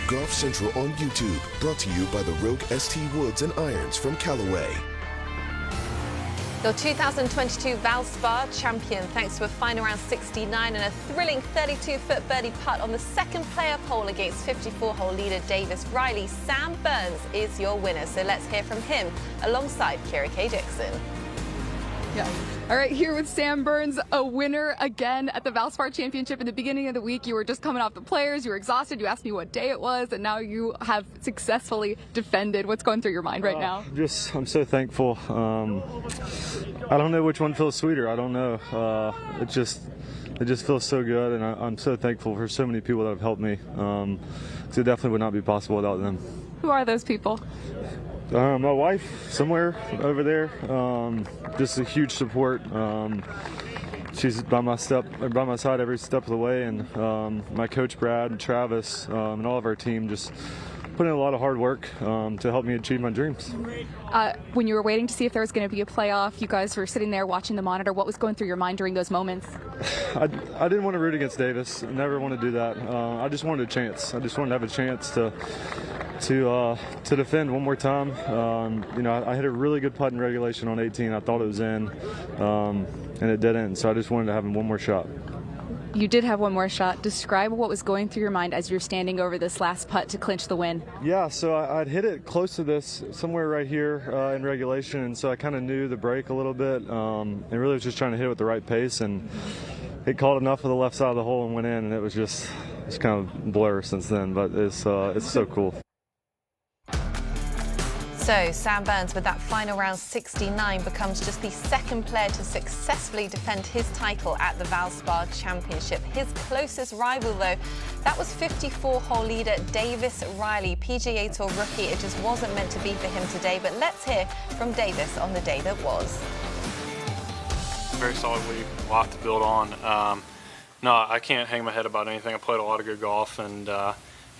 Golf Central on YouTube, brought to you by the Rogue ST Woods and Irons from Callaway. Your 2022 Valspar champion, thanks to a final round 69 and a thrilling 32-foot birdie putt on the second playoff hole against 54-hole leader Davis Riley. Sam Burns is your winner, so let's hear from him alongside Kira K. Dixon. Yeah. All right, here with Sam Burns, a winner again at the Valspar Championship. In the beginning of the week, you were just coming off the players, you were exhausted, you asked me what day it was, and now you have successfully defended. What's going through your mind right now? I'm so thankful. I don't know which one feels sweeter. I don't know. It just feels so good, and I'm so thankful for so many people that have helped me. So it definitely would not be possible without them. Who are those people? My wife, somewhere over there, just a huge support. She's by my side every step of the way, and my coach Brad and Travis and all of our team just put in a lot of hard work to help me achieve my dreams. When you were waiting to see if there was going to be a playoff, you guys were sitting there watching the monitor. What was going through your mind during those moments? I didn't want to root against Davis. I never want to do that. I just wanted a chance. I just wanted to have a chance to defend one more time. I hit a really good putt in regulation on 18. I thought it was in, and it didn't. So I just wanted to have one more shot. You did have one more shot. Describe what was going through your mind as you're standing over this last putt to clinch the win. Yeah, so I'd hit it close to this, somewhere right here in regulation, and so I kind of knew the break a little bit, and really was just trying to hit it with the right pace, and it caught enough of the left side of the hole and went in, and it was just kind of blur since then, but it's so cool. So Sam Burns, with that final round 69, becomes just the second player to successfully defend his title at the Valspar Championship. His closest rival, though, that was 54-hole leader Davis Riley, PGA Tour rookie. It just wasn't meant to be for him today, but let's hear from Davis on the day that was. Very solid week, a lot to build on. No, I can't hang my head about anything. I played a lot of good golf, and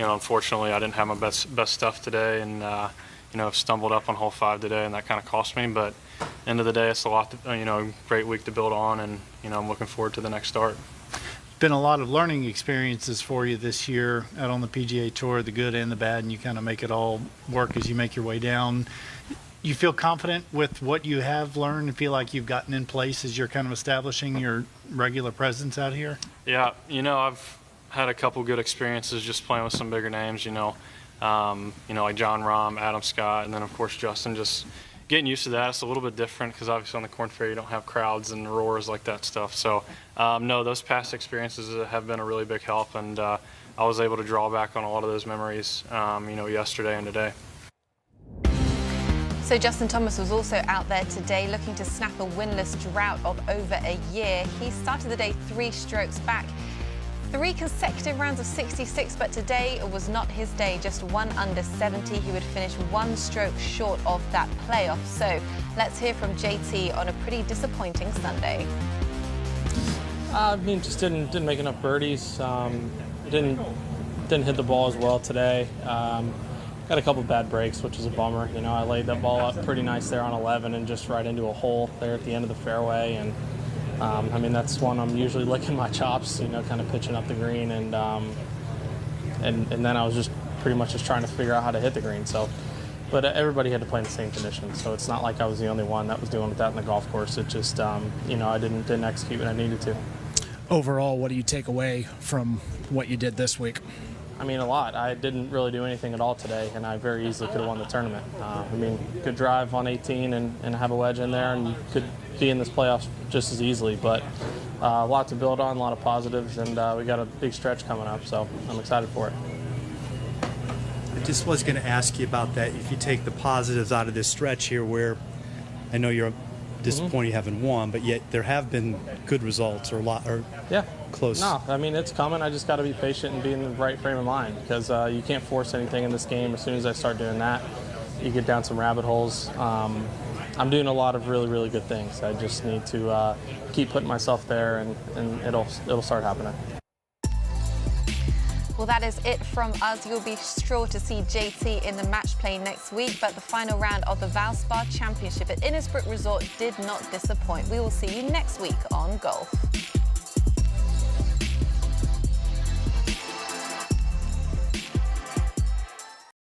unfortunately, I didn't have my best stuff today, and I've stumbled up on hole 5 today, and that kind of cost me. But end of the day, it's a lot, great week to build on, and I'm looking forward to the next start. Been a lot of learning experiences for you this year out on the PGA Tour, the good and the bad, and you kind of make it all work as you make your way down. You feel confident with what you have learned and feel like you've gotten in place as you're kind of establishing your regular presence out here? Yeah, I've had a couple good experiences just playing with some bigger names, like John Rahm, Adam Scott, and then of course Justin. Just getting used to that. It's a little bit different because obviously on the Korn Ferry you don't have crowds and roars like that stuff. So no, those past experiences have been a really big help, and I was able to draw back on a lot of those memories, yesterday and today. So Justin Thomas was also out there today looking to snap a winless drought of over a year. He started the day 3 strokes back. 3 consecutive rounds of 66, but today was not his day. Just 1 under 70. He would finish 1 stroke short of that playoff. So let's hear from JT on a pretty disappointing Sunday. Just didn't make enough birdies. Didn't hit the ball as well today. Got a couple bad breaks, which is a bummer. I laid that ball up pretty nice there on 11 and just right into a hole there at the end of the fairway. And that's one I'm usually licking my chops, kind of pitching up the green, and then I was just pretty much just trying to figure out how to hit the green. So, but everybody had to play in the same conditions, so it's not like I was the only one that was doing that in the golf course. It just, I didn't execute what I needed to. Overall, what do you take away from what you did this week? A lot. I didn't really do anything at all today, and I very easily could have won the tournament. Good drive on 18 and have a wedge in there, and you could be in this playoffs just as easily. But a lot to build on, a lot of positives, and we got a big stretch coming up, so I'm excited for it. I just was going to ask you about that. If you take the positives out of this stretch here, where I know you're disappointed you haven't won, but yet there have been good results or close. No, it's coming. I just got to be patient and be in the right frame of mind, because you can't force anything in this game. As soon as I start doing that, you get down some rabbit holes. I'm doing a lot of really, really good things. I just need to keep putting myself there, and it'll start happening. Well, that is it from us. You'll be sure to see JT in the match play next week, but the final round of the Valspar Championship at Innisbrook Resort did not disappoint. We will see you next week on Golf.